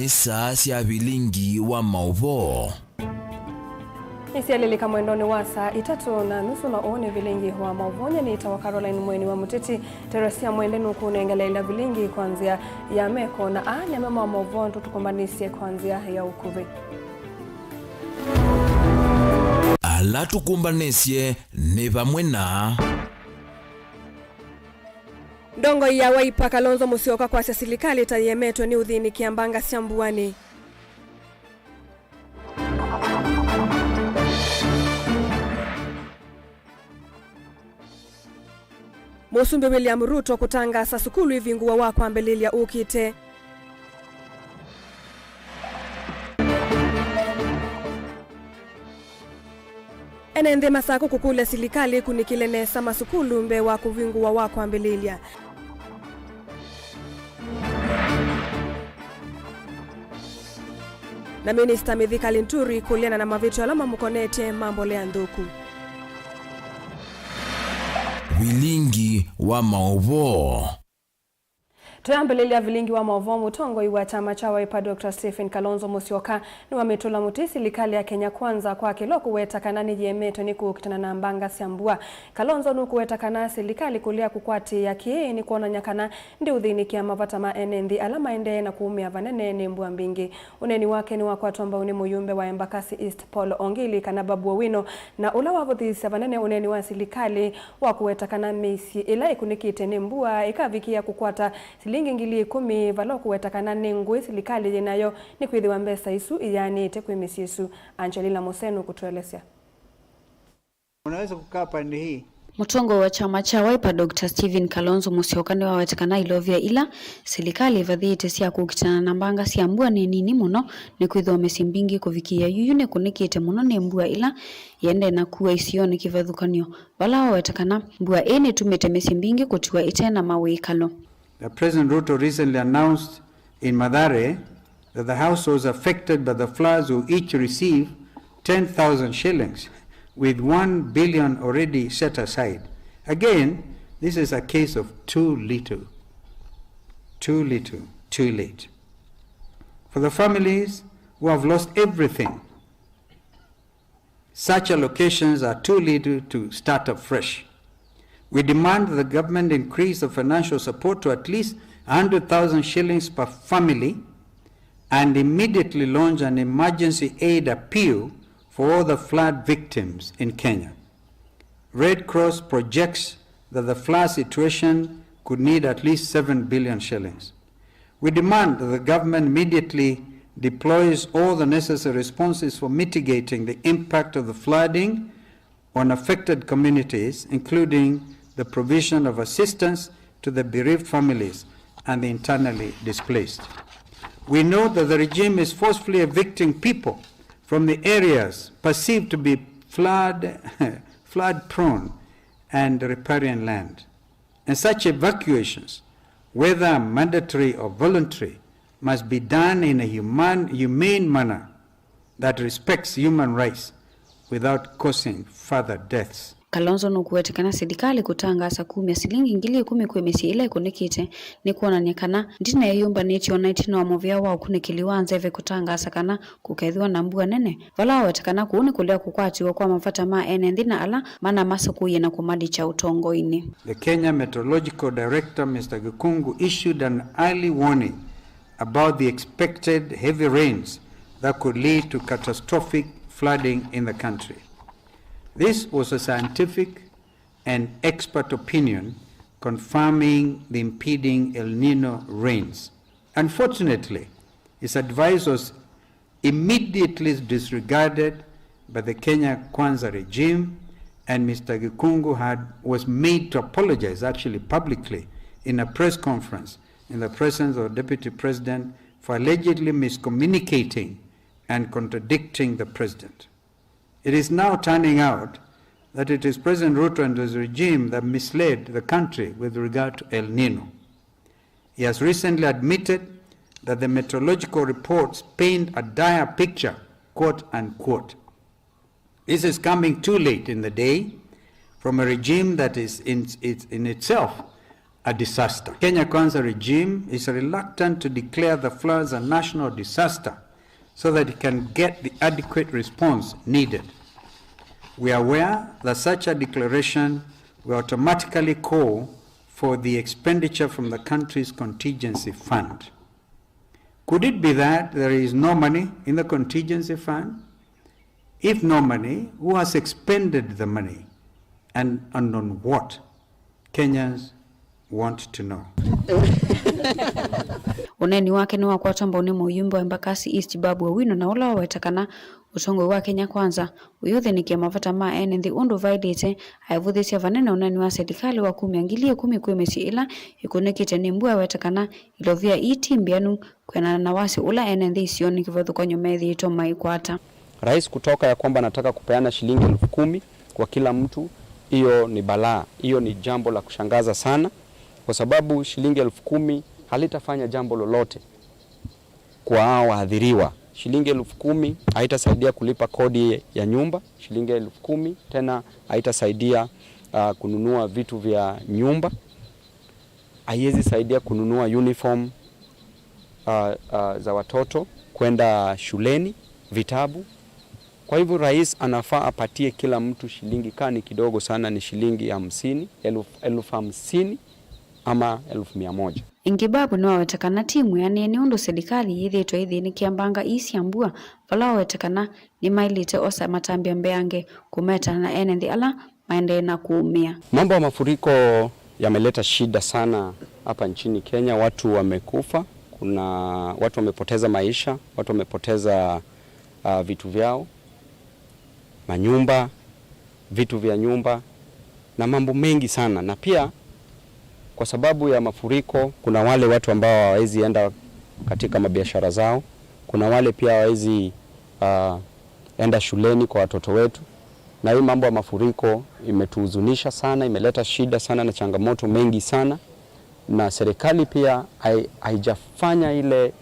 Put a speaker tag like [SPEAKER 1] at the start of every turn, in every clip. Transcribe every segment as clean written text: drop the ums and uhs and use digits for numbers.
[SPEAKER 1] nisa cia vilingi wa mauvo.
[SPEAKER 2] Isialilika mwendoni wa saa 3:30 na uone vilingi wa mauvonya ni itawa Caroline Mweni wa Muteti Teresia Mwende nukunengelela vilingi kwanzia ya meko na anya mema wa mauvonto tukumbanisye kwanzia ya ukuvi.
[SPEAKER 1] Ala tukumbanisye ni vamwe na
[SPEAKER 2] Ndongo ya Waipa Kalonzo Musyoka kwa serikali tayemetwe ni udhini kiambanga Siambuani. Musumbi William Ruto kutangasa sukulu ivinguwa wako ambelilia ukite. Enende masako kukule serikali kunikilenesa masukulu mbe wa kuvinguwa wako ambelilia. Na Minister Mithika Linturi kuliana na mavitu alama mukonete mambo lea nduku.
[SPEAKER 1] vilingi wa mauvo.
[SPEAKER 2] Tuyambelelia vilingi wa mauvo mutongo iwa chama cha Wiper Dr. Stephen Kalonzo Musyoka ni wametula muti serikali ya Kenya Kwanza kwa kiloku weta kanani jemeto ni kukitana na mbanga Siambua. Kalonzo nuku weta kana serikali kulia kukwati ya kie ni kuona nyakana ndi udhini kia mavata maenendi alama ende na kuumia vanene ni mbua mbingi. Uneni wake ni wakwatu amba uni muyumbe wa Embakasi East Paul Ongili kana Babu Owino na ula wavodhisa vanene uneni wa serikali wakuweta kana misi ila ikunikite ni mbua ikavikia kukwata silingi ngili 10 valoku wetakana nengwe serikali jenayo ni kwithiwa mbesa isu yani tekwimisi isu. Angelina Mosenu kutuelezea.
[SPEAKER 3] Unaweza kukaa pande hii.
[SPEAKER 4] Mutongo wa chama cha Wiper Dr. Stephen Kalonzo Musyoka ni wawetakana ilovya ila serikali vathite cia kukitana na mbanga Siambua ni nini muno ni kwithiwa mesimbingi kuvikia yuyune kunikite muno ni mbua ila yende na kuwa isione kivathukanio vala wawetakana mbua ene tumite mesimbingi kutiwa itena mawikalo.
[SPEAKER 3] President Ruto recently announced in Mathare that the households affected by the floods will each receive 10,000 shillings with 1 billion already set aside. Again, this is a case of too little, too late. For the families who have lost everything, such allocations are too little to start afresh. We demand that the government increase the financial support to at least 100,000 shillings per family and immediately launch an emergency aid appeal for all the flood victims in Kenya. Red Cross projects that the flood situation could need at least 7 billion shillings. We demand that the government immediately deploys all the necessary responses for mitigating the impact of the flooding on affected communities, including the provision of assistance to the bereaved families and the internally displaced. We know that the regime is forcefully evicting people from the areas perceived to be flood-prone and riparian land. And such evacuations, whether mandatory or voluntary, must be done in a humane manner that respects human rights without causing further deaths.
[SPEAKER 4] Kalonzo nukuwetekana serikali kutangasa 10 silingi ngili 10 kwemesi ile kunikite ni kuonania kana ndina yumba neti onaitina wa movia wa kunikiliwanza eve kutangasa kana kukaithiwa na mbua nene vala wetekana kuuni kulia kukwatiwa kwa mafata ma enendina ala mana masa kuye na kumadi cha utongo ini.
[SPEAKER 3] The Kenya Meteorological Director Mr. Gikungu issued an early warning about the expected heavy rains that could lead to catastrophic flooding in the country. This was a scientific and expert opinion confirming the impending El Nino rains. Unfortunately, his advice was immediately disregarded by the Kenya Kwanza regime, and Mr. Gikungu was made to apologize actually publicly in a press conference in the presence of the Deputy President for allegedly miscommunicating and contradicting the President. It is now turning out that it is President Ruto and his regime that misled the country with regard to El Nino. He has recently admitted that the meteorological reports paint a dire picture, quote unquote. This is coming too late in the day from a regime that is in itself a disaster. Kenya Kwanza regime is reluctant to declare the floods a national disaster so that it can get the adequate response needed. We are aware that such a declaration will automatically call for the expenditure from the country's contingency fund. Could it be that there is no money in the contingency fund? If no money, who has expended the money and on what? Kenyans want to know.
[SPEAKER 4] Uneni wake ni wa kwatamba ni muyumbe wa Embakasi East Babu Owino na ula wetakana utongo wa Kenya Kwanza uyothe ni kia mafata ma enendi undu vaidite aivuthisya vanene uneni wa serikali wa 10 kwemesi ila ikunekite ni mbua wetakana ilovia itimbianu kwena na wasi ula enendi isioni kivothu kwa nyomethi ito maikwata.
[SPEAKER 5] Rais kutoka ya kwamba nataka kupeana shilingi 10,000 kwa kila mtu, hiyo ni balaa. Hiyo ni jambo la kushangaza sana, kwa sababu shilingi 10,000 halitafanya jambo lolote kwa hao wahadhiriwa. Shilingi 10,000 haitasaidia kulipa kodi ya nyumba. Shilingi 10,000 tena haitasaidia kununua vitu vya nyumba. Haiwezi saidia kununua uniform za watoto kwenda shuleni, vitabu. Kwa hivyo rais anafaa apatie kila mtu shilingi, kani kidogo sana ni shilingi 50,000 ama 1,100.
[SPEAKER 4] Ingibabu ni wawetakana timu yani ni undu serikali yithitwa ithini kiambanga isiambua vala wawetakana ni mailite osa matambia mbeange kumeta na enendi ala maende na kuumia.
[SPEAKER 5] Mambo ya mafuriko yameleta shida sana hapa nchini Kenya. Watu wamekufa, kuna watu wamepoteza maisha, watu wamepoteza vitu vyao, manyumba, vitu vya nyumba na mambo mengi sana. Na pia kwa sababu ya mafuriko kuna wale watu ambao hawawezi enda katika mabiashara zao, kuna wale pia hawawezi enda shuleni kwa watoto wetu. Na hii mambo ya mafuriko imetuhuzunisha sana, imeleta shida sana na changamoto mengi sana, na serikali pia haijafanya ile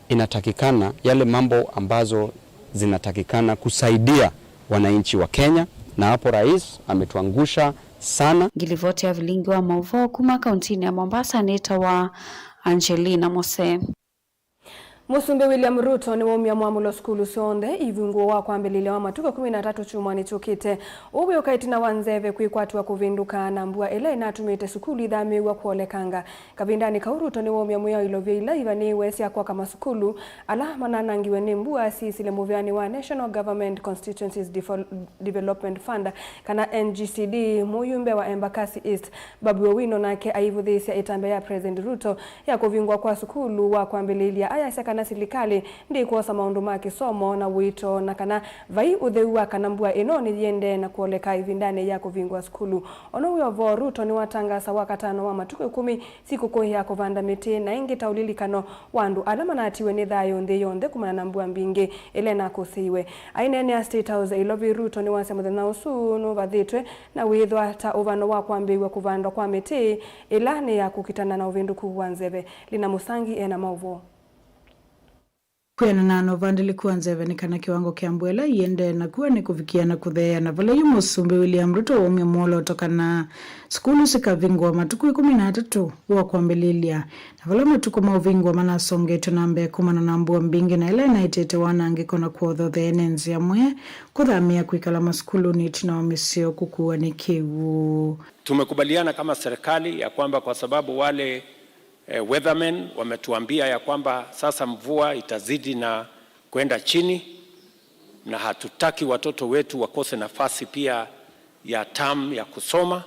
[SPEAKER 5] inatakikana, yale mambo ambazo zinatakikana kusaidia wananchi wa Kenya, na hapo rais ametuangusha sana.
[SPEAKER 4] Gilivoti ya vilingi wa Mauvo kuma kauntini ya Mombasa nita wa Angelina Mose.
[SPEAKER 2] Musumbe William Ruto ni womya mwamulo skulu sionde ivunguo wa kwambelile wa matuka 13 chumani chukite uwe ukaitina wanzeve kuikwatu wa kuvinduka na mbua ele inatumite sukulu idhame wa kuolekanga kabindani ka Ruto ni womya muya ilovya ila ivani wesi ya kwa kama sukulu ala mananangiwe ni mbua sisile muvyani wa National Government Constituencies Development Fund kana NGCD muyumbe wa Embakasi East Babu Owino nake aivudhisia itambe ya President Ruto ya kuvingwa kwa sukulu wa kwambelile aya na serikali ndi kuosa maundu ma kisomo na wito na kana vai utheuwa kana mbua ino ni yende na kuoleka ivindane ya kuvingwa skulu. Ono uyo Ruto ni watangasa wakatano wa matuku 10 siku kohi ya kuvanda miti na ingi taulilikano wandu alama na atiwe ni dhayo nde yonde kumana na mbua mbingi elena kusiwe. Ainene ya State House ilovi Ruto ni wase mudhana usunu vadhitwe na withwa ta uvano wa kuambiwa kuvanda kwa miti ilani ya kukitana na uvinduku wanzeve. Lina Musangi ena Mauvo.
[SPEAKER 6] Kwena nano vandili kuanzeve ni kana kiwango kia mbwela yende na kuwa ni kufikia na kuthea na vala yu Musumbe William Ruto womya mwolo toka na skulu sikavingwa matuku 13 wa kuambelilia na vala matuku mauvingwa manasongeto na mbe kumana na mbua mbingi na ila inaitete wanangiko na kuodho the enenzi ya mwe kuthamia kuikala maskulu ni tina wamisio kukuwa ni kiwu.
[SPEAKER 7] Tumekubaliana kama serikali ya kwamba kwa sababu wale weathermen wametuambia ya kwamba sasa mvua itazidi na kwenda chini na hatutaki watoto wetu wakose nafasi pia ya term ya kusoma.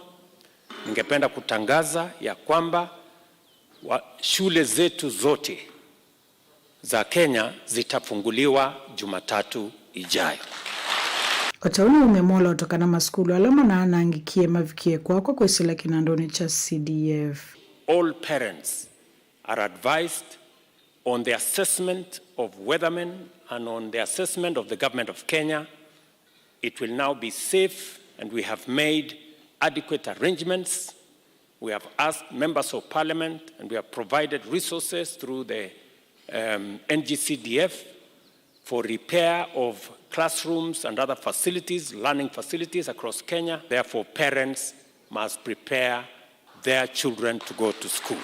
[SPEAKER 7] Ningependa kutangaza ya kwamba shule zetu zote za Kenya zitafunguliwa Jumatatu ijayo.
[SPEAKER 6] Watauni umemola utokana maskulu alama na anangikie mavikie kwa kuisila kinandoni cha CDF.
[SPEAKER 7] All parents are advised on the assessment of weathermen and on the assessment of the government of Kenya. It will now be safe, and we have made adequate arrangements. We have asked members of parliament and we have provided resources through the NGCDF for repair of classrooms and other facilities, learning facilities across Kenya. Therefore, parents must prepare their children to go to school.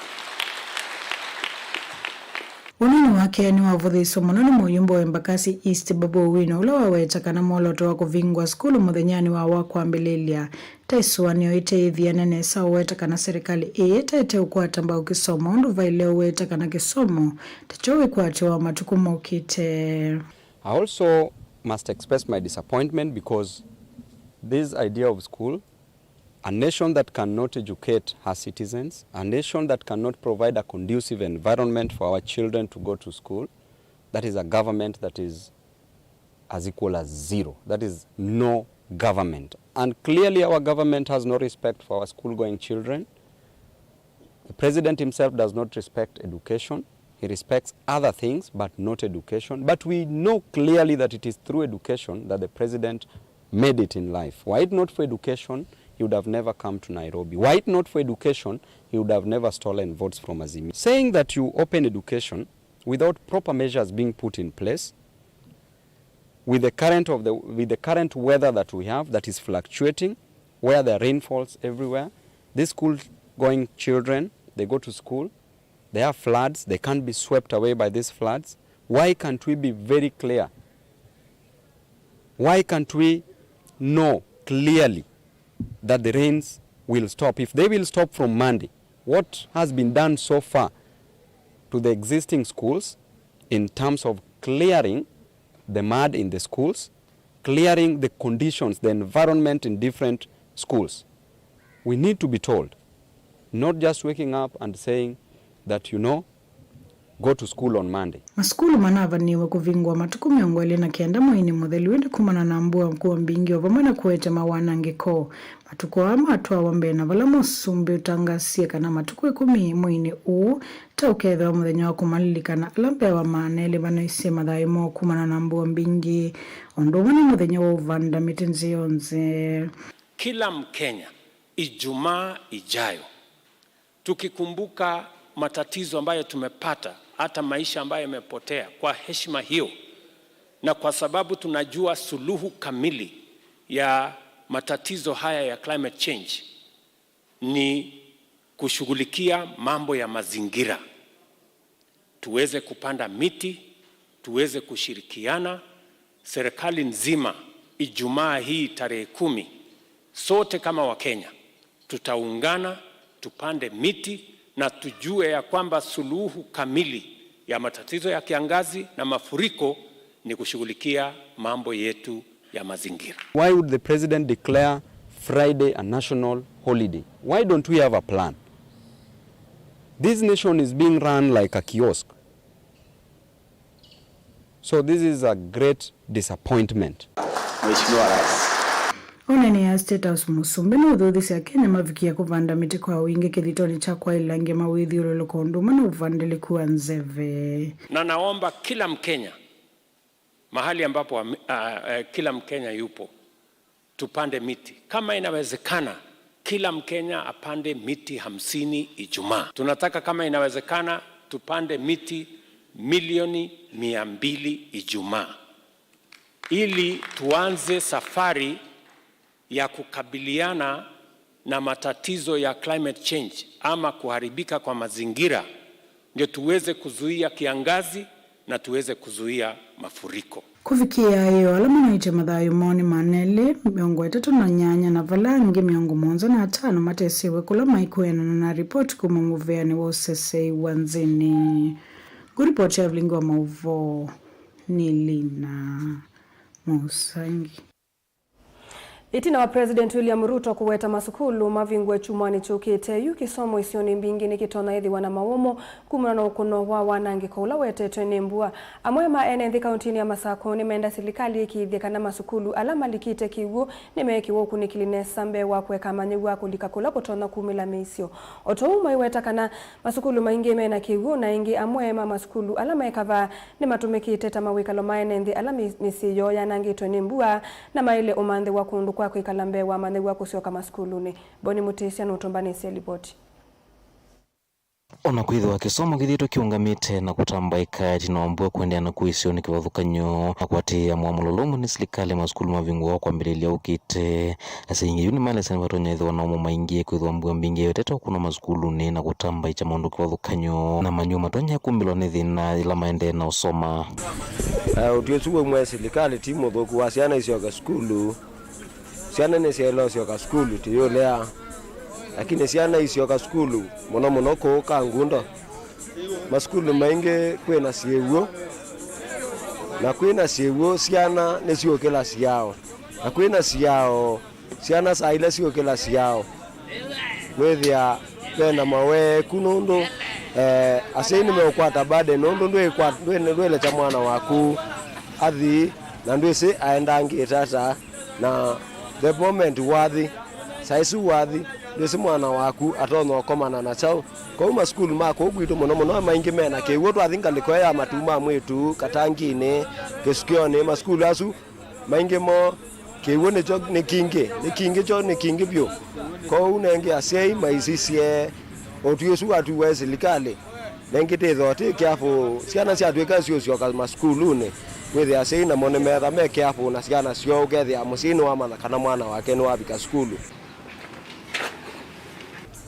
[SPEAKER 6] Unini wake ni wavuthiso muno ni muyumbo wa Embakasi East Babu Owino ula wawetaka moloto wa kuvingwa skulu muthenyani wa wakwambililia taisuanio iteithia nene sa wetaka serikali itaite ukwata mbao kisomo undu vaile wetaka kisomo tachowi kwati wa matuku mokite.
[SPEAKER 5] I also must express my disappointment because this idea of school, a nation that cannot educate her citizens, a nation that cannot provide a conducive environment for our children to go to school, that is a government that is as equal as zero. That is no government. And clearly our government has no respect for our school-going children. The president himself does not respect education. He respects other things, but not education. But we know clearly that it is through education that the president made it in life. Were it not for education, he would have never come to Nairobi. Were it not for education, he would have never stolen votes from Azimio. Saying that you open education without proper measures being put in place, with the current weather that we have that is fluctuating, where there are rainfalls everywhere, these school-going children, they go to school, they have floods, they can't be swept away by these floods. Why can't we be very clear? Why can't we know clearly that the rains will stop? If they will stop from Monday, what has been done so far to the existing schools in terms of clearing the mud in the schools, clearing the conditions, the environment in different schools? We need to be told, not just waking up and saying that, you know, go to school on Monday.
[SPEAKER 6] Maskulu manava niwe kuvingwa matuku miongo ili na kianda muini modeli wende kumana na mbua mkuwa mbingi wa vamana kuwete mawana ngeko. Matuku wa matua wambena vala mosumbi utangasia kana matuku kumi muini tauketha wa mudhenye wa kumalilika na alampe wa maaneli vana isi madhaimo kumana na mbua mbingi ondovani mudhenye wa uvanda mitinzi yonze.
[SPEAKER 7] Kila Mkenya Ijumaa ijayo tukikumbuka matatizo ambayo tumepata, hata maisha ambayo yamepotea, kwa heshima hiyo na kwa sababu tunajua suluhu kamili ya matatizo haya ya climate change ni kushughulikia mambo ya mazingira, tuweze kupanda miti, tuweze kushirikiana serikali nzima. Ijumaa hii tarehe 10 sote kama Wakenya tutaungana, tupande miti na tujue ya kwamba suluhu kamili ya matatizo ya kiangazi na mafuriko ni kushughulikia mambo yetu ya mazingira.
[SPEAKER 5] Why would the president declare Friday a national holiday? Why don't we have a plan? This nation is being run like a kiosk. So this is a great disappointment.
[SPEAKER 6] Oneni ya State House Musumbi na udhuthisi ya Kenya mavikia kuvanda miti kwa wingi kithitoni cha kwa ilange mawithi uloloko nduma na uvandili kuwa nzeve.
[SPEAKER 7] Na naomba kila Mkenya, mahali ambapo kila Mkenya yupo, tupande miti. Kama inawezekana, kila Mkenya apande miti 50 Ijumaa. Tunataka kama inawezekana, tupande miti milioni 200 Ijumaa. Ili tuanze safari ya kukabiliana na matatizo ya climate change ama kuharibika kwa mazingira, ndio tuweze kuzuia kiangazi na tuweze kuzuia mafuriko.
[SPEAKER 6] Kufikia hiyo alama naite madhayo moni manele miongo 3 na valangi miongo 15 matesiwe kula maikwena na report kumumuveani wa usese wanzini. Kuripoti ya vlingi wa mauvo ni Lina Musangi.
[SPEAKER 2] Itina wa President William Ruto kuweta masukulu mavingwe chumwani chukite yu kisomo isioni mbingi ni kitona ithi wana mawomo kumana ukuno wa wanangi koula wetetwe nembua. Amwema enethi kauntini ya Masako ni menda silikali ikiithika na masukulu alama likite kiwu ni meki woku ni kilinesa mbe wakweka manyiwa kulika kula kutona kumila meisio. Oto umo iweta kana masukulu maingi mena kiwu na ingi amwema masukulu alama ikava ni matumikite tamawika loma enethi alama misiyo ya nangitwe nembua na maile umande wakundu kwa kuikalambe wa manegwa kusioka maskuluni. Boni Mutisia na utombani isi ripoti.
[SPEAKER 8] ona kwithwa kisomo githito kiungamite na kutambaika tinombua kuendea na kuisio ni kivathukanyo akwatia mwamulolomu ni serikali masukulu mavingwa kwambirilia ukite asingi yuni male sana vatonya ithwa na umo maingie kwithwa mbua mbingi yoteto kuna masukulu ni na kutambaicha maundu kivathukanyo na manyu matonya kumbilwa ni thina ila maende na usoma
[SPEAKER 9] utiosuwe mwe serikali timu thoku wa ciana icio ka skulu ciana ni cielo cio ka skulu tiyolea lakini ciana icio ka skulu muno ko kangundo maskulu maingi kwina ciewuo na kwina ciewuo ciana ni ciokela ciao na kwina ciao ciana saile ciokela ciao wethia kwena mawe kunundu asini meokwata bade nondo ndwele cha mwana waku athi na ndwese aendangi tata na the moment wathi saisu wathi ndwese mwana waku atono komana na chao kwa maskulu mako gwito muno maingi mena ke wotu athinga liko ya matuma mwetu katangine kesukione maskulu asu maingi mo ke wone cho ni kingi bio kwa unenge asei maisisie otuyesu atu wa serikali nengite thote kiapo ciana cia tweka cio ka maskulune wethe asei na mone metha me kiapo na ciana cio ugethe amusini wa matha kana mwana wake ni wabika skulu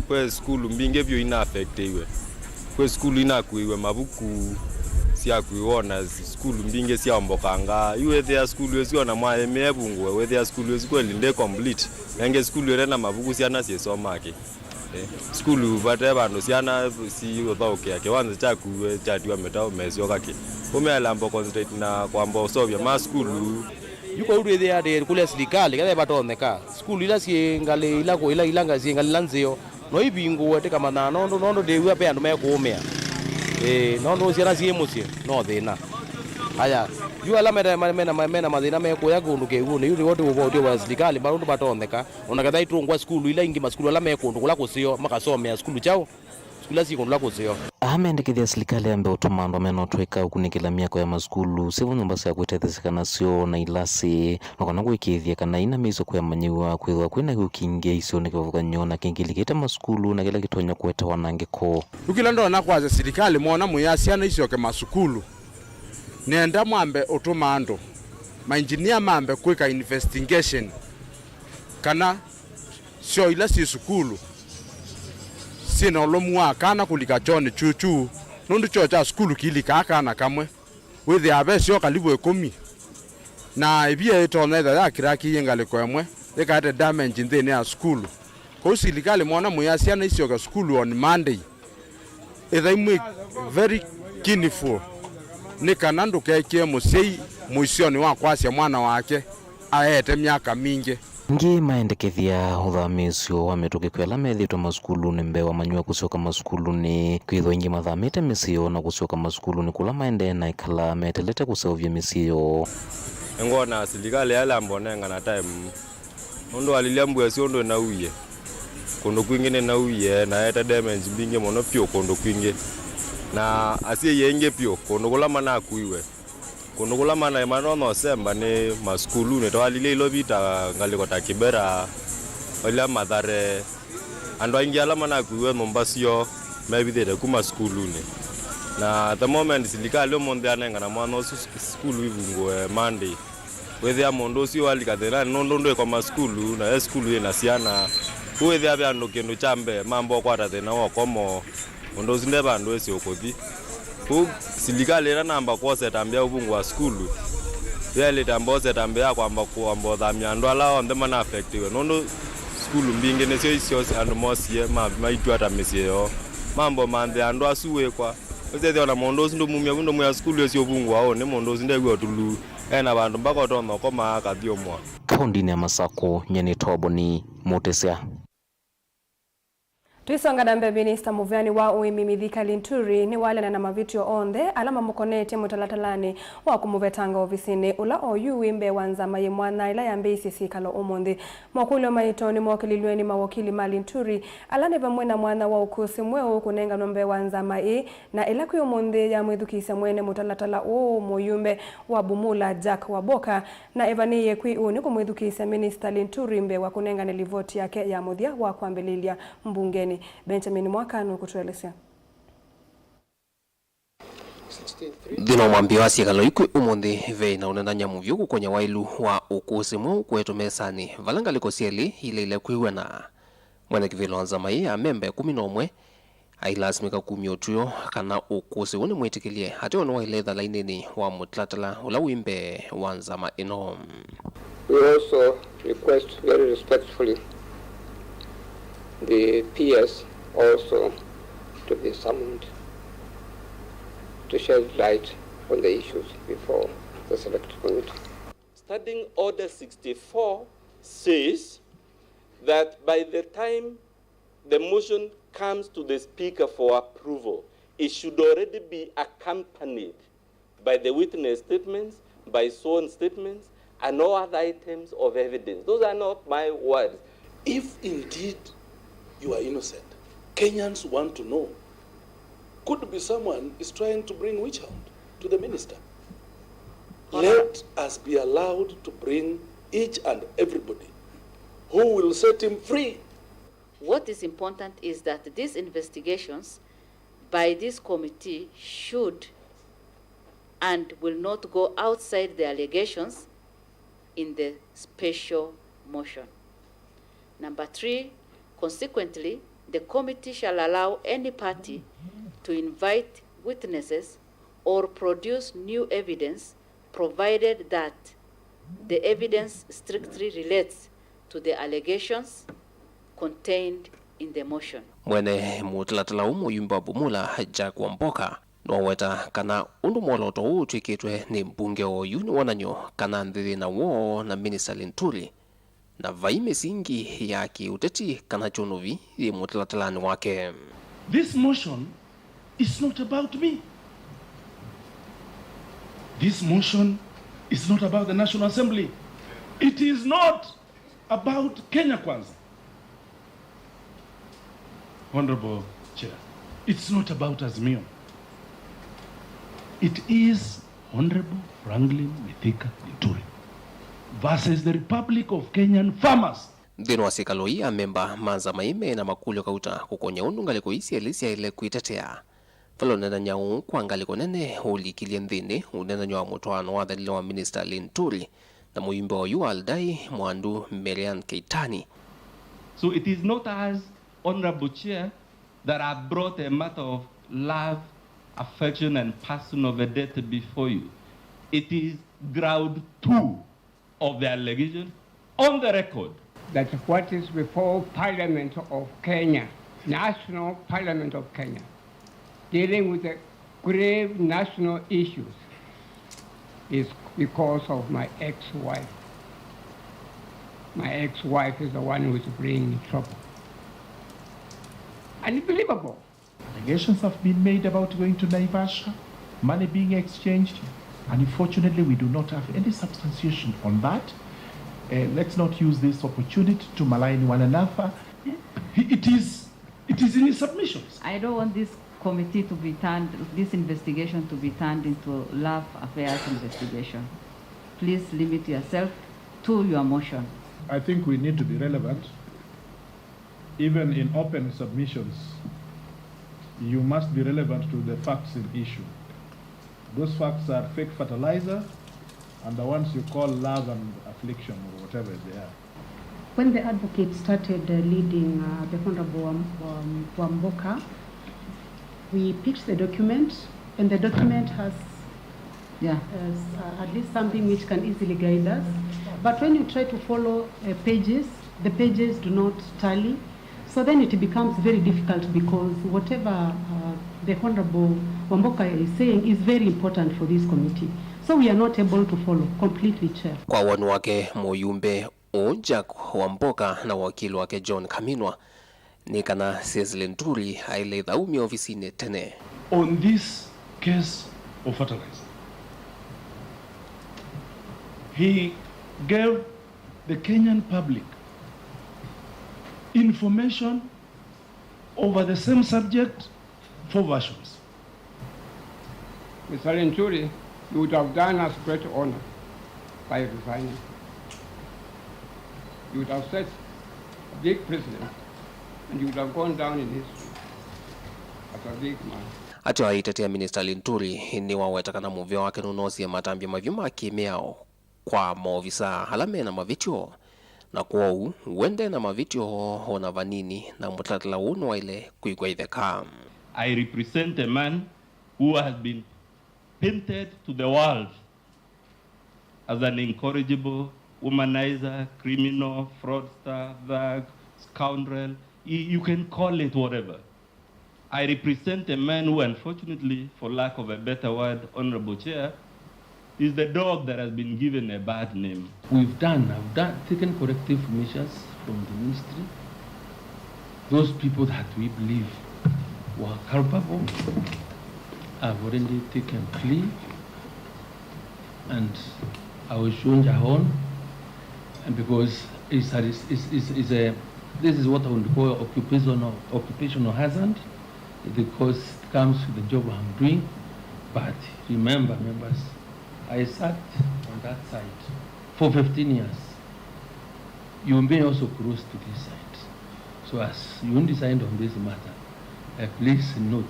[SPEAKER 10] kwe skulu mbinge byo ina affectiwe kwe skulu ina kuiwe mabuku cia kuiona skulu mbinge cia mbokanga iwethe ya skulu cio na mwa mebungwe wethe ya skulu cio kweli complete nenge skulu ere na mabuku ciana cie somake skulu vate vandu ciana si uthaukia kiwanza chaku chatiwa metao mesio kake umela mbo concentrate na kwamba usovya ma skulu
[SPEAKER 11] yuko uri there de kule serikali kada batoneka skulu ila siengale ila ko ila ngazi ngale lanzio no ibingu wete kama na nondo dewe pe andu mekumea nondo ciana ciemucie no thina aya yu ala mena mathina mekuya kundu keguo ni yuri wote wote wa serikali barundu batoneka onakatha itungwa skulu ila ingi maskulu ala mekundu kula kusio makasomea skulu chao skulu asi kundu la kusio
[SPEAKER 8] amendekithia serikali ambe utumando meno tweka ukunikila miako ya maskulu sivu nyumba cia gwitetheseka nacio na ilasi nokona gwikithia kana ina miso kwa manyiwa kwithwa kwina gukingia icio ni kivukanyo na kingilikite maskulu na kila kitonya kweta wanangiko
[SPEAKER 12] ukila ndona kwaza serikali mona muyaciana icio ke maskulu nenda mwambe utumando mainjinia mambe kwika investigation kana sio ila si skulu sina olomwa kana kulika chone chuchu nundu chocha skulu kilika kana kamwe withi abesio kalibu 10 na ibia itona ya kiraki yengale kwemwe ikate damage ndene ya skulu kwa serikali mwana muyasiana isio ka skulu on Monday ithaimwe very kiniful ni kanandu keke musei muisioni wa kwasia mwana wake aete miaka mingi
[SPEAKER 8] ngi maendekethia uthamisio wa mituki kwela methitwa maskulu ni mbewa manyua kusioka maskulu ni kwitho ingi mathamite misio na kusioka maskulu ni kula maende na ikala metelete kusovya misio
[SPEAKER 10] ngona serikali ala mbonenga na time ndo aliliambwa sio ndo na uye kondo kwingine na uye na eta damage binge mono pio kondo kwinge na asie yenge pio kondo kula mana kuiwe kondo kula mana manono semba ni maskulu ne to alile lobita ngaliko ta Kibera wala madhare ando ingia la mana kuiwe Mombasio maybe there kuma skulu ne na the moment serikali omonde anenga na mwana skulu ivungwe Monday wethe amondo si walikathera ndo kwa maskulu na skulu ina siana wethe abya ndo kendo chambe mambo kwata thena wokomo ndo zinde bandu esi okothi ku serikali era namba kwa setambia ubungu wa skulu yale tambo setambia kwamba kuambo dhamia ndo alao ndema na affectiwe ndo skulu mbinge nesio isio and mosie maitu ata mesio mambo mande ando asuwe kwa wethe ona mondo ndo mumya ndo mu skulu esi ubungu wao ne mondo zinde gwa tulu ena bandu mbako tono koma kathiomwa
[SPEAKER 8] kaundini ya Masako nyeni Toboni Mutesia
[SPEAKER 2] Tuisonga dambe Minister Muvyani wa uimimithika Linturi ni wale na mavitio onde alama mukonete mutalatalani wa kumuvetanga ofisini ula oyu wimbe wanza maye mwana ila yambe isisi kalo umonde mwakulo maitoni mwakililweni mawakili Malinturi alane vamwena mwana wa ukusi mweo kunenga nombe wanza maye na ila kuyo umonde ya mwedhukisa mwene mutalatala moyumbe wa Bumula Jack Waboka na evaniye kui uni kumwedhukisa Minister Linturi mbe wa kunenga nilivoti yake ya mudhia wa kuambelilia mbungeni Benjamin Mwakanu kutuelezea.
[SPEAKER 13] Dino mwambio wa siakalo ikwe umundi ve na unendanya muvyoku kwenye wailu wa ukusi mu kwetu mesani valanga liko sieli ile kuiwe na mwene kivilo anzama ya membe 11 ailasimika kumiotuyo kana ukusi uni mwitikilie hati ono wahiledha lainini wa mutlatala ula wimbe wanzama ino.
[SPEAKER 14] We also request very respectfully the PS also to be summoned to shed light on the issues before the select committee.
[SPEAKER 15] Standing Order 64 says that by the time the motion comes to the Speaker for approval, it should already be accompanied by the witness statements, by sworn statements, and all other items of evidence. Those are not my words.
[SPEAKER 16] If indeed you are innocent, Kenyans want to know. Could be someone is trying to bring witch hunt to the minister. Let us be allowed to bring each and everybody who will set him free.
[SPEAKER 17] What is important is that these investigations by this committee should and will not go outside the allegations in the special motion. Number 3, consequently, the committee shall allow any party to invite witnesses or produce new evidence provided that the evidence strictly relates to the allegations contained in the motion.
[SPEAKER 13] Mwene mutlatala umu yumba bumula Jack Wamboka nwaweta kana undu mwaloto huu twikitwe ni mbunge o yuni wananyo kana ndiri na wo na Minister Linturi na vaime singi ya kiuteti kana chonovi ye mutlatalani wake.
[SPEAKER 16] This motion is not about me. This motion is not about the National Assembly. It is not about Kenya Kwanza. Honorable Chair, it's not about Azimio. It is Honorable Franklin Mithika Linturi versus the Republic of Kenyan farmers.
[SPEAKER 13] Dino wasikaloi ya memba manza maime na makulio kauta kukonya unungaliko isi elisi ile kuitetea. Falo nena nyau kwa ngaliko nene ulikilie ndhini unena nyua mutuano wa dhalilo wa Minister Linturi na muimbo wa yu aldai mwandu Marian Keitani.
[SPEAKER 18] So it is not as Honorable Chair that I brought a matter of love, affection and personal vendetta before you. It is ground 2 of the allegation on the record.
[SPEAKER 19] That what is before Parliament of Kenya, National Parliament of Kenya, dealing with the grave national issues is because of my ex-wife. My ex-wife is the one who is bringing me trouble. Unbelievable.
[SPEAKER 20] Allegations have been made about going to Naivasha, money being exchanged. Unfortunately, we do not have any substantiation on that. Let's not use this opportunity to malign one another.
[SPEAKER 16] It is in his submissions.
[SPEAKER 21] I don't want this committee to be turned, this investigation to be turned into love affairs investigation. Please limit yourself to your motion.
[SPEAKER 20] I think we need to be relevant. Even in open submissions, you must be relevant to the facts in issue. Those facts are fake fertilizer and the ones you call love and affliction or whatever they are.
[SPEAKER 22] When the advocate started leading the Honorable Wamboka, we picked the document, and the document has at least something which can easily guide us. But when you try to follow pages, the pages do not tally. So then it becomes very difficult because whatever the Honorable Wamboka is saying is very important for this committee. So we are not able to follow completely, Chair.
[SPEAKER 13] Kwa wanu wake Moyumbe Jack Wamboka na wakili wake John Kaminwa ni kana Linturi aileza umi ofisini tene.
[SPEAKER 16] On this case of fertilizer, he gave the Kenyan public information over the same subject, 4 versions.
[SPEAKER 19] Mr. Linturi, you would have done us great honor by resigning. You would have set a big precedent, and you would have gone down in history as a big man.
[SPEAKER 13] ati waitetea Minister Linturi ni wawetakana muvyo wake nunosi matambia mavyuma kimiao kwa maofisa halame na mavitio na kuo uende na mavitio hona vanini na mutatala unu wa ile kuigwa itheka.
[SPEAKER 18] I represent a man who has been painted to the world as an incorrigible womanizer, criminal, fraudster, thug, scoundrel. You can call it whatever. I represent a man who, unfortunately, for lack of a better word, Honorable Chair, is the dog that has been given a bad name.
[SPEAKER 1] I've taken corrective measures from the ministry. Those people that we believe were culpable, I've already taken plea, and I will show Jahon, and because this is what I would call occupational hazard, because it comes with the job I'm doing. But remember, members, I sat on that side for 15 years. You may also cruise to this side. So as you decide on this matter, please note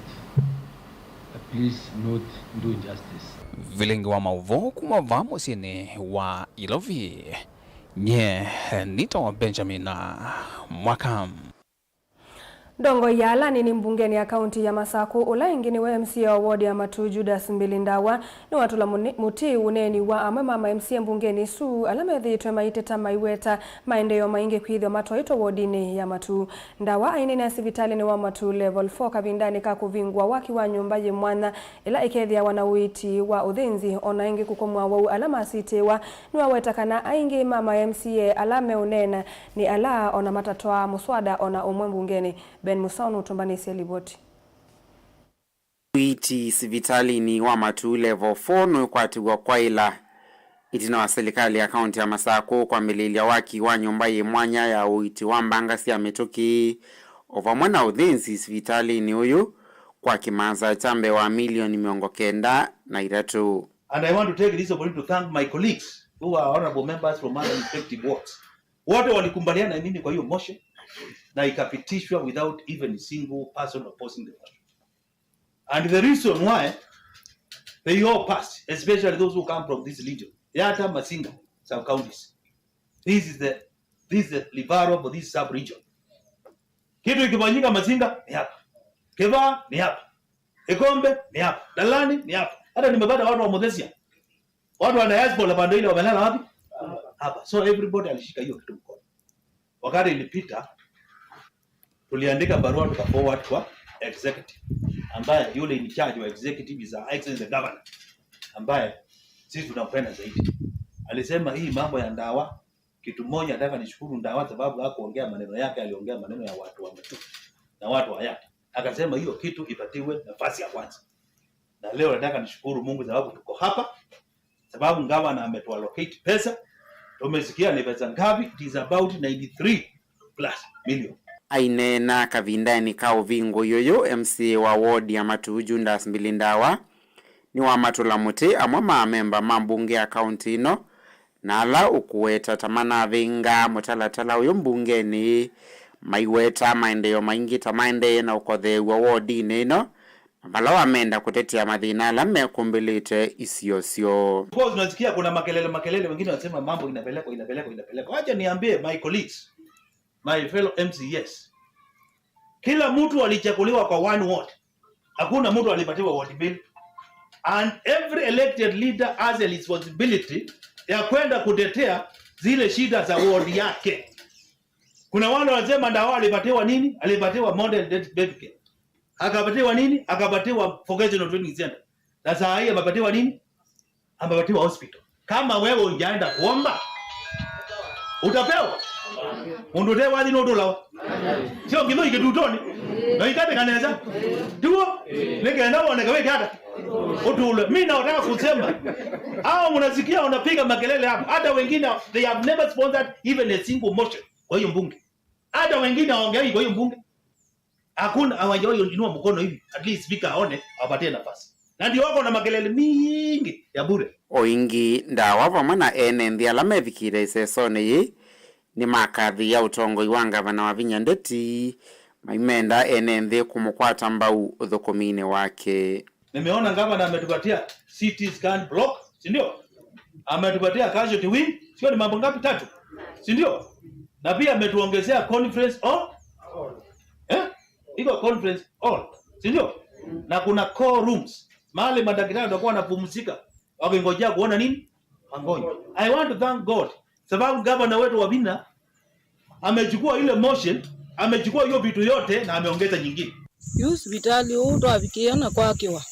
[SPEAKER 1] do injustice.
[SPEAKER 3] Vilingi wa mauvo kumava musini wa Ilovi nye nito wa Benjamin Mwakam.
[SPEAKER 2] Dongo yala ni mbungeni akaunti ya Masako ula ingini wa MCA wa ward ya Matu Judas Mbilindawa ni watula muti uneni wa amama MCA mbungeni su alamedhi maiteta maiweta maendeleo maingi kwithio matoito wardini ya Matu ndawa aini na sivitali ni wa Matu level 4 kavindani kakuvingwa waki wa nyumba ye mwana ila ikethia wanawiti wa udhinzi ona ingi kukomwa wau alama sitewa ni wawetakana aingi mama MCA alame unena ni ala ona matatoa muswada ona umwe mbungeni. Ben Musano utumbanisi aliboti.
[SPEAKER 23] Witi sivitali ni wa Matu level 4 nukwatiwa kwa ila itina wa serikali ya kaunti ya Masako kwa mililia waki wa nyumba ye mwanya ya uiti wa mbangasi ya metoki ova mwana udhinzi sivitali ni uyu kwa kimaza chambe wa milioni miongo kenda na iratu.
[SPEAKER 24] And I want to take this opportunity to thank my colleagues who are honorable members from other respective wards. Wote walikubaliana nini kwa hiyo motion na ikapitishwa without even a single person opposing the motion. And the reason why they all passed, especially those who come from this region, Yata, Masinga, sub-counties. This is the libaro for this sub-region. Kitu ikifanyika Masinga ni hapa. Keva ni hapa. Ekombe ni hapa. Dalani ni hapa. Hata nimepata watu wa Modesia. Watu wa diaspora bando ile wamelala wapi? Hapa. So everybody alishika hiyo kitu mkono. Wakati ilipita tuliandika barua tuka forward kwa executive ambaye yule in charge wa executive is the governor ambaye sisi tunampenda zaidi. Alisema hii mambo ya ndawa kitu moja, nataka nishukuru ndawa sababu hakuongea maneno yake, aliongea maneno ya watu wa Matu na watu wa Yata. Akasema hiyo kitu ipatiwe nafasi ya kwanza. Na leo nataka nishukuru Mungu sababu tuko hapa, sababu governor ametuallocate pesa. Tumesikia ni pesa ngapi? It is about 93+ million.
[SPEAKER 23] Ainena kavindani kao vingo yoyo MCA wa ward ya Matu Judas Mbilindawa ni wa matula muti amwa memba mambunge ya county ino na ala ukuweta tamana vinga mutalatala uyo mbungeni maiweta maendeleo maingi tamaende na ukothe wa ward ino malawa amenda kutetea madhina la mekumbilite isiosio.
[SPEAKER 24] Kwa tunasikia kuna makelele wengine wanasema mambo inapelekwa. Acha niambie my colleagues, my fellow MCAs. Kila mtu alichaguliwa kwa one ward. Hakuna mtu alipatiwa ward bill. And every elected leader has a responsibility ya kwenda kutetea zile shida za ward yake. Kuna wale wanasema ndawa alipatiwa nini? Alipatiwa model baby care. Akapatiwa nini? Akapatiwa vocational training center. Sasa hii amepatiwa nini? Amepatiwa hospital. Kama wewe unjaenda kuomba utapewa. Undote wazi no dola. Sio ngino ikidutoni. Na ikate kaneza. Tuo. Nikaenda wanakawe kata. Utule. Mimi nataka kusema hao mnasikia unapiga makelele hapa. Hata wengine they have never sponsored even a single motion kwa hiyo mbunge. Hata wengine waongei kwa hiyo mbunge. Hakuna hawajawahi kuinua mkono hivi. At least speaker aone apatie nafasi. Na ndio wako na makelele mingi ya bure.
[SPEAKER 23] Oingi ndawa vamana ene ndi alame vikire sesone yi ni makathi ya utongo iwanga vana wa Vinya Ndeti maimenda enende kumukwata mbau uthukumine wake.
[SPEAKER 24] Nimeona gavana ametupatia CT scan block, si ndio? Ametupatia casualty wing, sio? Ni mambo ngapi? 3, si ndio? Na pia ametuongezea conference hall. Iko conference hall, si ndio? Na kuna core rooms, mahali madaktari watakuwa wanapumzika wakingojea kuona nini? Wagonjwa. I want to thank God sababu gavana wetu wa Bina amechukua ile motion, amechukua hiyo vitu yote na ameongeza nyingine.
[SPEAKER 4] Hospitali uto abikiana kwakiwa.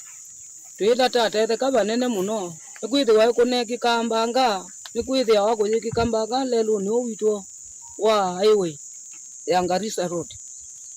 [SPEAKER 4] Twita tata kaba nene muno. Nikwithe wa kuneki kambanga, nikwithe wa kujiki kambanga lelo ni wito wa highway ya Garissa Road.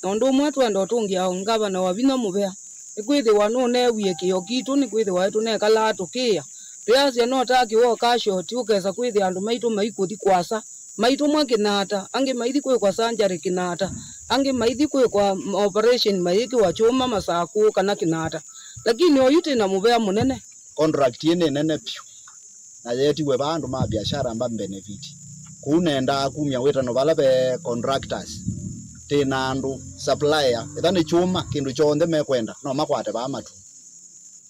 [SPEAKER 4] Nondo mwetu ando tungia gavana wa Bina mubea. Nikwithe wa no ne wieki yokitu nikwithe wa tu ne kala tukia. Tuyasi no taki wo kasho tiukeza kwithe andu maitu maikuthi kwasa. Maitu mwa kinata, ange maithi kwe kwa sanjari kinata, ange maithi kwe kwa operation maiki wa chuma masaku kana kinata. Lakini oyute na mubea munene.
[SPEAKER 5] Contract yene nene pyu. Na yeti we bandu ma biashara mba benefit. Kunenda kumya weta no bala be contractors. Tena andu supplier, ethane chuma kindu chonde mekwenda no makwate ba matu.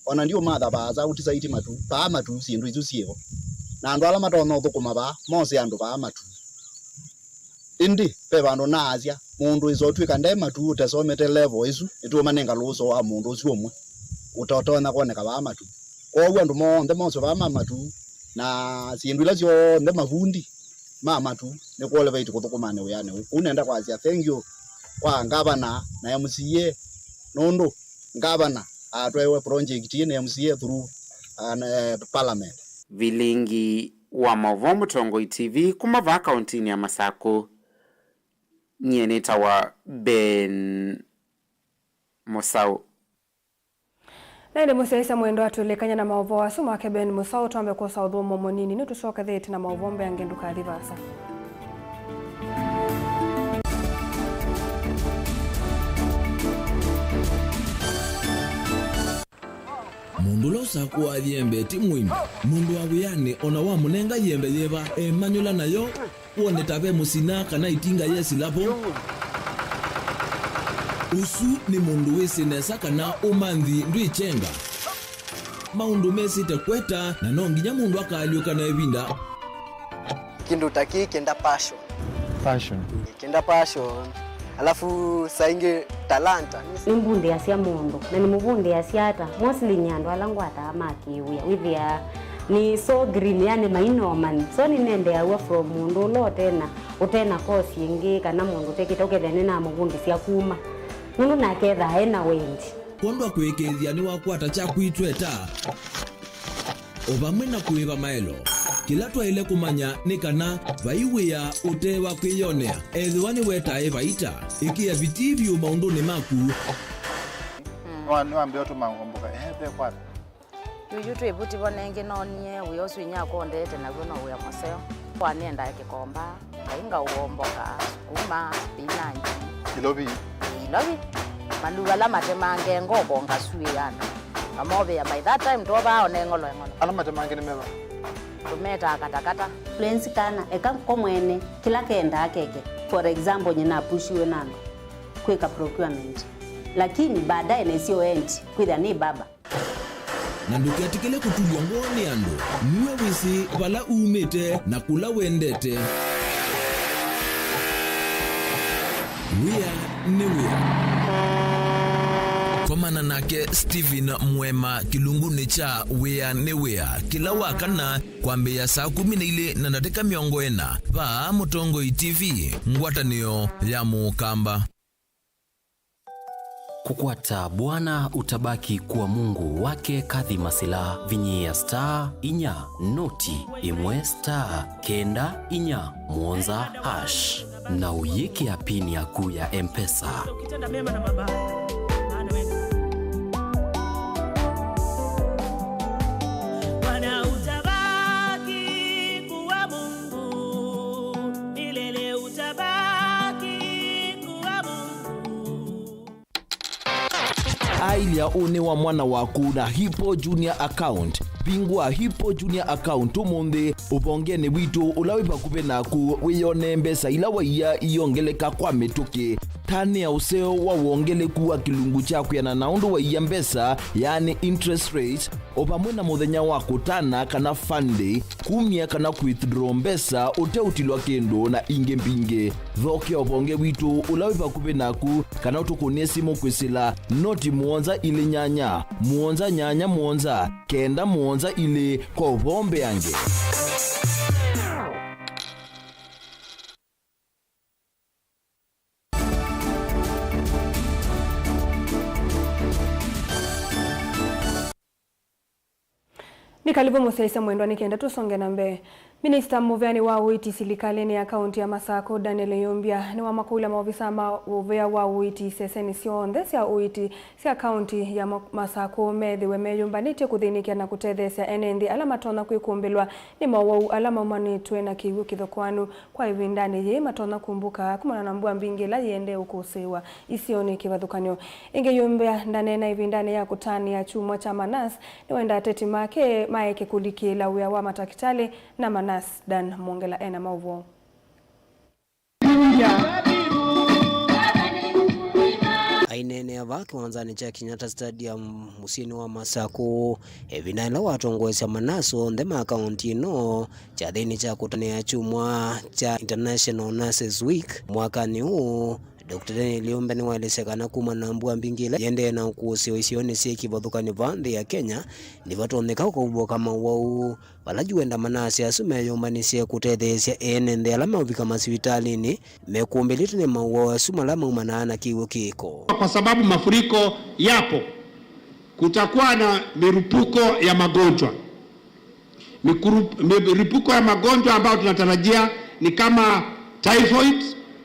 [SPEAKER 5] Ona ndio matha baza utisaiti matu, ba matu sindu izu siego. Na andu ala matono thukuma ba, mose andu ba matu. Indi pe bandu na azia mundu izotwika ndema tu utasomete level isu itu manenga luso wa mundu ucio mwe utotona kuoneka ba matu kwa andu monde monso ba mama tu na sindu ila cio ndema vundi mama tu ne kuole baiti kuthukumane uyane unenda kwa azia. Thank you kwa gavana na MCA nondo gavana atwewe project ine MCA through parliament.
[SPEAKER 23] Vilingi wa Mavomu Tongoi TV kumava kauntini ya Masako. Nyeneta wa Ben Musau.
[SPEAKER 2] Naende musaisa mwendo atulekanya na maovo wa suma wake Ben Musau tuambe kwa saudhumo monini nutu soka dheti na maovombe ya ngenduka alivasa.
[SPEAKER 6] Mundu losa kuwa yembe timuimi. Mundu wa wiyane ona wa munenga yembe yeba. Manyula na yo. Uone tabe musina kana itinga yesi lapo. Usu ni mundu wesi nesa kana umandhi ndui chenga. Maundu mesi te kweta na nonginya mundu akaliuka na ebinda.
[SPEAKER 7] Kindu taki kenda passion. Passion. Kenda passion. Alafu sainge talanta.
[SPEAKER 25] Nimbundi asia mundu na nimubundi asiata mostly nyando alangu atamakiwia withia ni so green yani maino man so ni nende awa from mundu lo tena utena kosi ingi kana mundu tekitoke thene na mubundi sia kuma mundu na ketha ena wendi
[SPEAKER 6] kondo kwekethia ni wakwata cha kuitweta obamwe na kuiba maelo kila twaile kumanya ni kana vaiwia utewa kwiyonea ethiwani weta evaita ikia vitivyo maundu ni maku
[SPEAKER 26] Nwambia tu mangomboka pe kwata
[SPEAKER 27] yutu ebuti bonenge nonye uyosu nyako ndete na gono uya moseo kwa nenda kikomba kainga uomboka kuma binanji
[SPEAKER 26] kilobi
[SPEAKER 27] maluga la matemange ngoko ngasui yana amobe ya by that time toba onengolo ngolo
[SPEAKER 26] ala matemange ni meba
[SPEAKER 27] tumeta katakata
[SPEAKER 25] fluency kana eka komwene kila kenda akeke for example nyina pushiwe nando kweka procurement lakini baadaye nesio end kwida ni baba
[SPEAKER 6] na ndukiatikele kutulwa ngoni ando niwe wisi wala umete na kula wendete kwa maana nake Steven Mwema kilunguni cha wea ne wea kila wakana kwambia saa 12 na nateka miongo ena pa Mutongoi TV ngwatanio ya mukamba.
[SPEAKER 28] Kukwata Bwana utabaki kuwa Mungu wake Kadhi Masila vinyia star inya noti imwe star kenda inya muonza hash na uyeke ya pini yaku ya M-Pesa.
[SPEAKER 29] Bwana utabaki kuwa Mungu milele utabaki kuwa Mungu.
[SPEAKER 6] Ailia une wa mwana waku na Hippo Junior account. Bingwa Hippo Junior account umunde ubongene witu ulawipa kupe naku wiyone mbesa ila waiya iyongeleka kwa metuke tani ya useo wa wongele kuwa kilungu chako ya naundu wa iyambesa yani interest rate opamwe na muthenya wa kutana kana funde kumia kana withdraw mbesa ute utilwa kendo na inge mbinge thoke obonge witu ulawipa kupe naku kana utukunie simu kwisila noti muonza ile nyanya muonza kenda muonza ile kwa bombe yange.
[SPEAKER 2] Nikalivu musiaisa mwendo nikienda tusonge na mbe. Minister Muvyani wa uiti silikaleni ya kaunti ya Masako Daniel Yombia ni wa makula maofisa mavya wa uiti seseni sionde sia uiti sia kaunti ya Masako methiwe meyumbanite kuthinikia na kutethesia enendi alama tona kwikumbilwa ni mawau alama manitwe na kiwu kithokwanu kwa ivindani ye matona kumbuka kumana na mbua mbingila yende ukusiwa isioni kivathukanyo. Inge Yombia ndane na ivindani ya kutani ya chumwa cha Manas ni wenda teti make maeke kulikila uya wa matakitali na Manas Dan Mongela ena mauvo.
[SPEAKER 8] Ainene ya vaki wanzani cha Kenyatta Stadium musini wa Masako evinaila watongwesa Manaso ndema akaunti no cha dhini cha kutania chumwa cha International Nurses Week mwakani huu. Dr. Daniel Yombia ni waelesekana kuma na mbua mbingila yende na ukusi isioni siye kivathukani vande ya Kenya ni vatoneka kwa ubo kama wau walajuenda Manasi asume Yombia ni siye kutethesia enende alama uvika masivitali mekumbelitu ni mauwa asuma lama umanaana kiwo kiko.
[SPEAKER 9] Kwa sababu mafuriko yapo kutakuwa na mirupuko ya magonjwa. Mirupuko ya magonjwa ambao tunatarajia ni kama typhoid,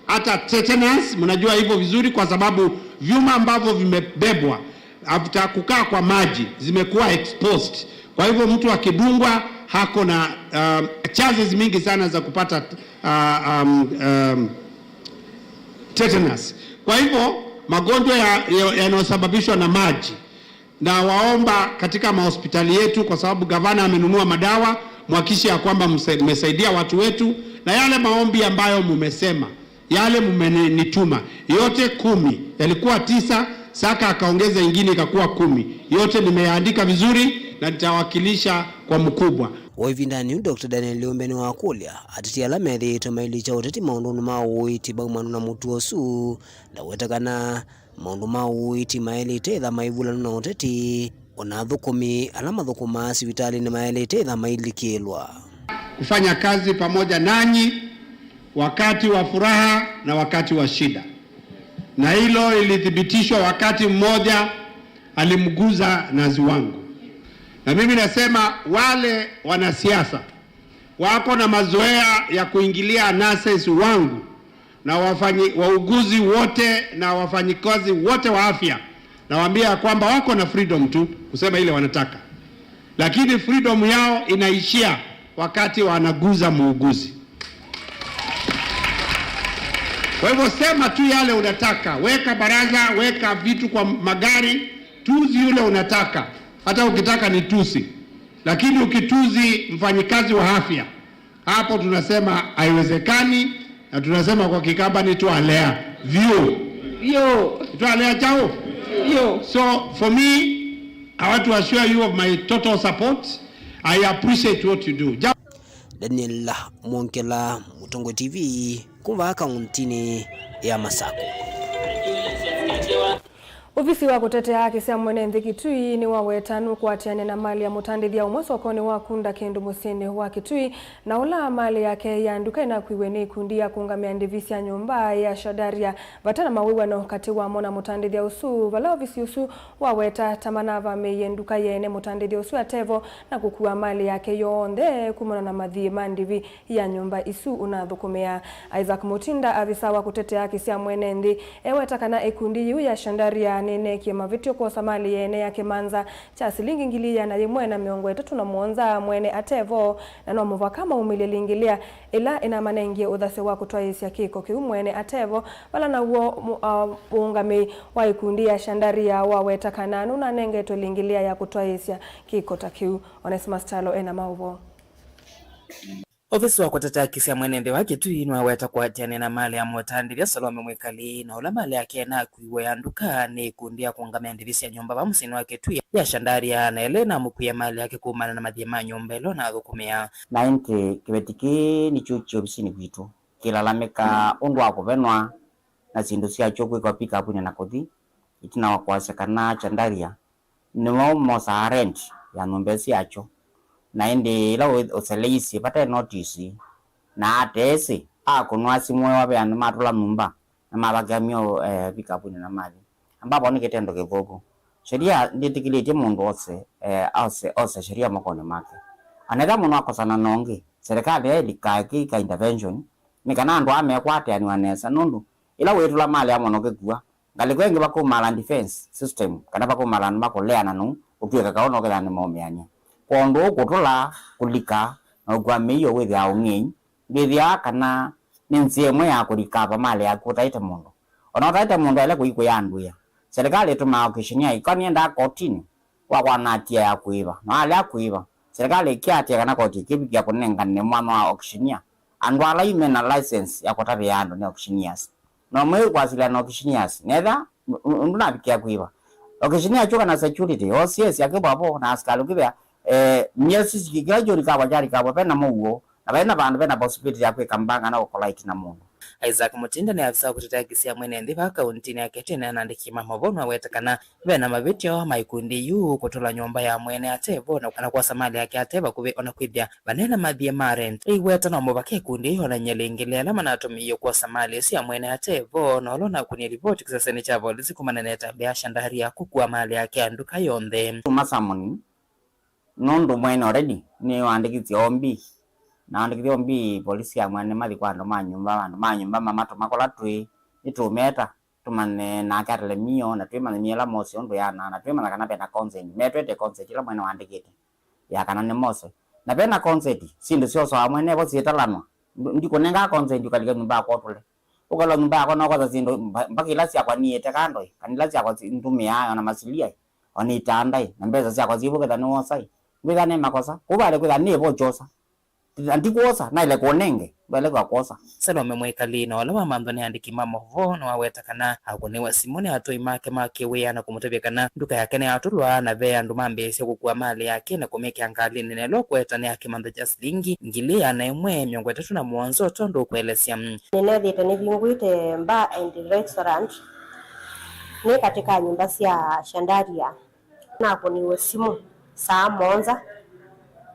[SPEAKER 9] hata tetanus, mnajua hivyo vizuri kwa sababu vyuma ambavyo vimebebwa after kukaa kwa maji zimekuwa exposed. Kwa hivyo mtu akidungwa hako na chances mingi sana za kupata tetanus. Kwa hivyo magonjwa yanayosababishwa na maji, na waomba katika mahospitali yetu, kwa sababu gavana amenunua madawa, mwakishi ya kwamba mmesaidia watu wetu, na yale maombi ambayo mmesema yale mmenituma yote 10 yalikuwa 9, saka akaongeza ingine ikakuwa 10, yote nimeandika vizuri na nitawakilisha kwa mkubwa.
[SPEAKER 8] Wavindani Dr. Daniel Yombia ni wakulia atitia la methi tomaili cha uteti maundu mauiti baumanu na mutu osu na wetakana maundu mauiti maeli tetha maivula na uteti onathukumi alama thukuma sivitali ni maeli tetha mailikilwa
[SPEAKER 9] kufanya kazi pamoja nanyi wakati wa furaha na wakati wa shida, na hilo ilithibitishwa wakati mmoja alimguza nazi wangu. Na mimi nasema wale wanasiasa wako na mazoea ya kuingilia nurses wangu na wauguzi wote na wafanyikazi wote wa afya, nawaambia kwamba wako na freedom tu kusema ile wanataka, lakini freedom yao inaishia wakati wanaguza muuguzi. Kwa hivyo sema tu yale unataka, weka baraza, weka vitu kwa magari, tuzi yule unataka, hata ukitaka ni tusi. Lakini ukituzi mfanyikazi wa afya, hapo tunasema haiwezekani, na tunasema kwa Kikamba ni tualea view. Tualea chao. So for me, I want to assure you of my total support. I appreciate what you do.
[SPEAKER 8] Daniel Mongela, Mutongo TV, kumva akaunti ya Masako.
[SPEAKER 2] Ofisi wa kutetea haki cia mwene nthi Kitui ni wawetanu kuatiane na mali ya mutandithia umwe sokoni wa kunda kindu musini wa Kitui na ula mali yake ya nduka na kuiweni ikundi ya kuungamia ndivisi ya nyumba ya Shadaria vatana mawiwa na wakati wa mona mutandithia usu vala ofisi usu waweta tamanava meye nduka yene mutandithia usu atevo na kukua mali yake yonthe kumona na mathie mandivi ya nyumba isu unathukumia. Isaac Mutinda, afisa wa kutetea haki cia mwene nthi, eweta kana ikundi yu ya Shadaria nene kiema vitio kwa samali yene ya kimanza cha silingi ngilia na yemwe na miongo etatu na muonza mwene atevo na no muva kama umilili ngilia ila ina manengie uthase wa kutwaisia kiko kiu mwene atevo wala na uo uungami wa ikundi ya Shadaria waweta kananu na nenge tulingilia ya kutwaisia kiko takiu. Onesmus Talo ena mauvo.
[SPEAKER 10] Ofisi wa kutetea kisia mwenende wake tu inwa weta kuatiane na mali ya Mutandiria Salome Mwikali na ula mali yake na kuiwe yanduka ni kundia kuungamia ndivisi ya nyumba wa msini wake tu ya Shandaria na Elena mukuya mali yake kuumana na madhima nyumba ilo na dhukumia.
[SPEAKER 11] Na inte kibetiki ni chuchi obisini kwitu. Kilalamika undu wako venwa na sindusia chokwe kwa pika hapu na kodhi. Itina wakuwasekana Shandaria. Ni mosa rent ya numbesi yacho. Na indi ila useleisi pata notice na atesi kunua simu wape anu matula mumba na mabagamio pika hapu na mali. Ambapo ni kitendo kivogo. Sheria nditikiliti mundu ose sheria mokone make. Anega munu wako sana nongi. Serikali ya ilikaki ka intervention. Nikana andu amekwate anuanesa nundu. Ila wetula mali ya monoke kuwa. Ngalikwengi wako maland defense system. Kana wako maland mako lea nanu. Ukiwe kakaono kila ni maumianya. Kwa ndo kutula kulika na ukwa miyo wethi ya unginyi. Wethi ya kana ninsie mwe ya kulikapa mali ya kutaita mundu. Onotaita mundu ele kuiku ya andu ya. Serikali tuma okishinia ikoni enda kotini kwa natia ya kuiba na wale ya kuiba serikali ikiatia kana koti kibi ya kunenga ni mwana wa okishinia andu ala ime na license ya kotari ya andu ni okishinias na mwe kwa sila na okishinias netha unduna bikia kuiba okishinia chuka na security OCS ya kibo hapo na askari kibya miesi sikigajo likawa jari kawa pena muo na pena bandu pena possibility ya kwekambanga na ukolite na mundu.
[SPEAKER 10] Isaac Mutinda ni afisa kutetea kisia mwenende wa kaunti ya Kitene anaandikima mabono wetakana bena mabityo maikundi yu kutola nyumba ya mwene Atevo na kwa samali yake Ateva kube onakwithia banena madhie marent iweta na mubake kundi ona nyelingile lama natumiyo kwa samali si ya mwene Atevo na olona kuni report kisaseni cha polisi kumananeta bea Shandaria kukua mali yake anduka yonde
[SPEAKER 11] masamoni nundu mwene already ni waandikithia ombi na andikithia ombi polisi ya mwene mathi kwa ndo manyumba mamato makola twi itumeta tumane na katele mio na twima nyela mosi ondo yana na twima kana pena consent metwete consent ila mwene waandikite ya kana ne mosi na pena consent sindu sio so mwene bo sitalanwa ndiko nenga consent ukalika nyumba kwa tole ukala nyumba kwa noko za sindu mpaka ila sia kwa niete kando kanila sia kwa ntumia na masilia oni tandai na mbeza sia kwa zibu kada no sai ngane makosa kubale kwa ni bo josa antikuosa na ile kuonenge bale kwa kosa
[SPEAKER 10] Salome Mwikali na wala mamandoni andikima movo na wawetakana akuniwa simone atoi make weya na kumutebekana nduka yake ne atulwa na veya ndumambe ese kukua mali yake na kumeke angali nene kweta ne yake manda jaslingi ngilia na imwe miongo 3 na mwanzo tondo kuelesia
[SPEAKER 12] ninethite ni vinguite bar and restaurant ni katika nyumba cia Shandaria na kuniwa simu saa monza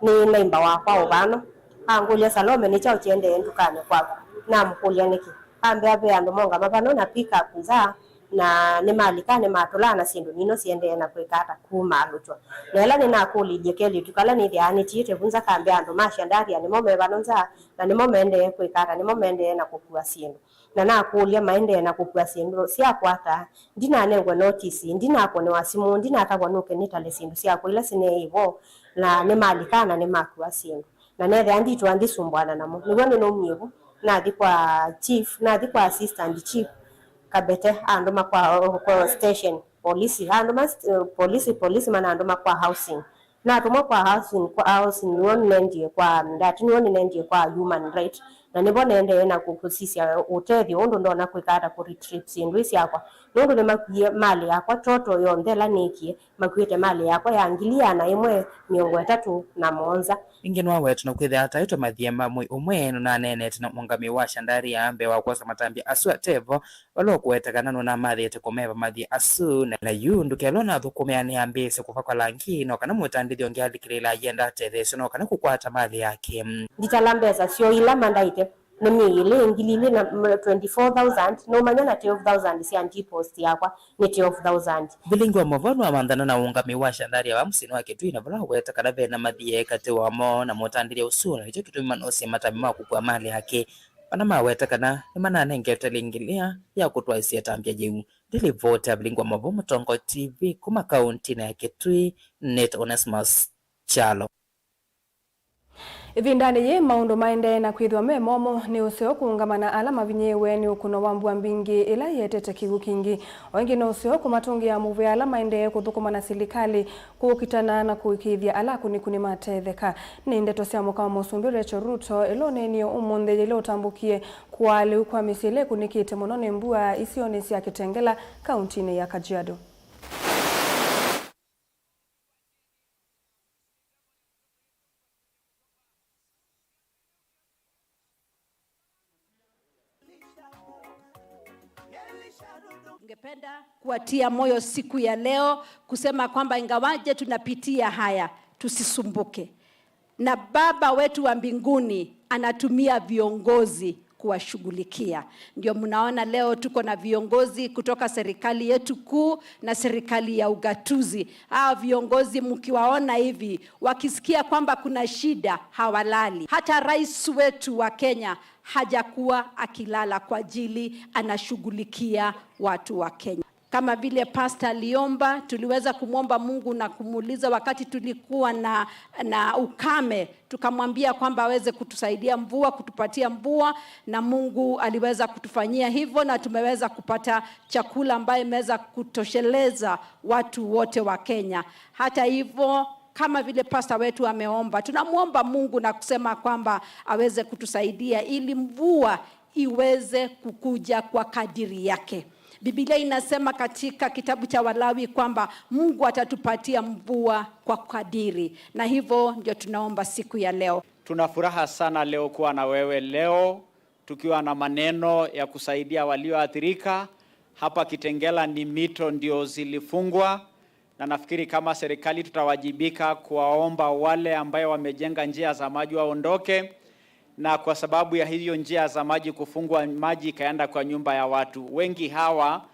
[SPEAKER 12] ni naimba wakwa ubano angulia Salome ni chao chiende ndukane kwako na mkulia niki ambe abe ando monga mabano na pick up za na ni mali kane matola na sindu nino siende na kwekata kumaluchwa nela ni nakuli jekeli tukala ni yani chite bunza kambe ando Mashandaria ni mombe banonza na ni momende kwekata ni momende na kukua sindu na nakulia maende na kukua sindu sia kwata ndina nengwe notice ndina hapo ni wasimu ndina atabwanuke nitale sindu sia kwa ila sine hivyo na ni mali kana ni makua sindu na nere anditwa andisumbwana namo niwone no myevu na kwa chief na kwa assistant chief kabete andoma kwa station police andoma police mana andoma kwa housing na tuma kwa housing nione ndiye kwa ndati nione ndiye kwa human right na nibone ende na kukusisia utethi ondo ndo na kwikata ku retreat indwisi yakwa ndo ne makuye mali yakwa toto yondela nikie makuite mali yakwa yangilia na imwe miongo 3 na monza
[SPEAKER 10] ingenwa wetu na kwitha hata ito madhiema mwe umweno na nene tina mungami wa Shandaria ambe wa kwa samatambia asu Atevo walo kuetakana no na madhi etakomeva madhi asu na yundu kelona thukumea ni ambese kufa kwa langi no kana mutandithio ongialikirila yenda Atetheso no kana kukwata madhi yake
[SPEAKER 12] nditalambeza sio ila mandaite ni miili ngilili na 24,000 no manyana 12,000 si anti-post yakwa ni 12,000
[SPEAKER 10] bilingi wa mavono wa mandana na ungami wa Shandaria wa msini wake tu inavala weta kada vena madhiye kate wa mo na motandiria usuna nicho kitumi manosi matamima kukua mali yake panama weta kana ni manane ngetelingilia ya kutwa isi ya tambia jemu dili vote ya bilingi wa mavono Tongo TV kuma kaunti na yake tui Net Onesmus Chalo.
[SPEAKER 2] Vindani ye maundu maende na kwithwa me momo ni useo kuungamana alama vinyewe ni ukuno wambua mbingi ila yetete kigu kingi. Wengi na useo kumatungia muvu ya alama ende kuthukuma na silikali kukitana na kuikithia alaku ni kunimatetheka. Ni ndeto sia mwaka Musumbi Rachel Ruto ilone niyo umunde ilo utambukie kuali ukwa misile kunikite monone mbua isioni siya Kitengela kauntini ya Kajiado.
[SPEAKER 13] Ningependa kuwatia moyo siku ya leo kusema kwamba ingawaje tunapitia haya tusisumbuke. Na Baba wetu wa mbinguni anatumia viongozi kuwashughulikia. Ndio mnaona leo tuko na viongozi kutoka serikali yetu kuu na serikali ya ugatuzi. Hao viongozi mkiwaona hivi wakisikia kwamba kuna shida hawalali. Hata rais wetu wa Kenya hajakuwa akilala kwa ajili anashughulikia watu wa Kenya. Kama vile Pastor aliomba, tuliweza kumwomba Mungu na kumuuliza wakati tulikuwa na ukame, tukamwambia kwamba aweze kutusaidia mvua, kutupatia mvua, na Mungu aliweza kutufanyia hivyo na tumeweza kupata chakula ambayo imeweza kutosheleza watu wote wa Kenya. Hata hivyo, kama vile pastor wetu ameomba, tunamuomba Mungu na kusema kwamba aweze kutusaidia ili mvua iweze kukuja kwa kadiri yake. Biblia inasema katika kitabu cha Walawi kwamba Mungu atatupatia mvua kwa kadiri, na hivyo ndio tunaomba siku ya leo.
[SPEAKER 14] Tuna furaha sana leo kuwa na wewe leo, tukiwa na maneno ya kusaidia walioathirika. Hapa Kitengela ni mito ndio zilifungwa, na nafikiri kama serikali tutawajibika kuwaomba wale ambao wamejenga njia za maji waondoke, na kwa sababu ya hiyo njia za maji kufungwa, maji kaenda kwa nyumba ya watu. Wengi hawa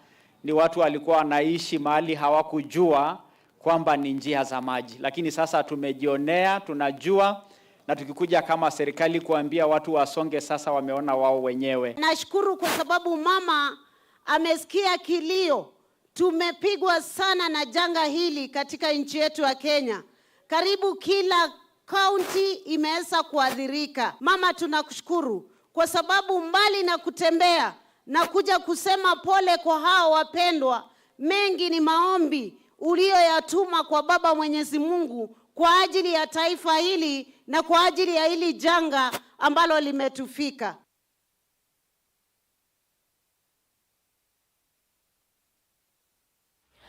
[SPEAKER 14] ni watu walikuwa wanaishi mahali hawakujua kwamba ni njia za maji, lakini sasa tumejionea, tunajua, na tukikuja kama serikali kuambia watu wasonge, sasa wameona wao wenyewe.
[SPEAKER 15] Nashukuru kwa sababu mama amesikia kilio. Tumepigwa sana na janga hili katika nchi yetu ya Kenya. Karibu kila kaunti imeweza kuadhirika. Mama, tunakushukuru kwa sababu mbali na kutembea na kuja kusema pole kwa hao wapendwa, mengi ni maombi uliyoyatuma kwa Baba Mwenyezi Mungu kwa ajili ya taifa hili na kwa ajili ya hili janga ambalo limetufika.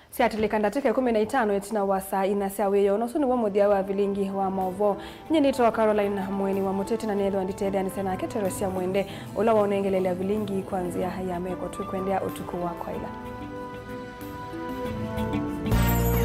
[SPEAKER 2] Siatilikanda teke 15 yetina wasa inasia weyo nosuni wa modia wa vilingi wa maovo nyini toa Caroline Mweni wa Muteti na Nedho Nditede anisena keterosia mwende ula wa unengelelea vilingi kuanzia ya meko tukwendea utuku wa kwaila.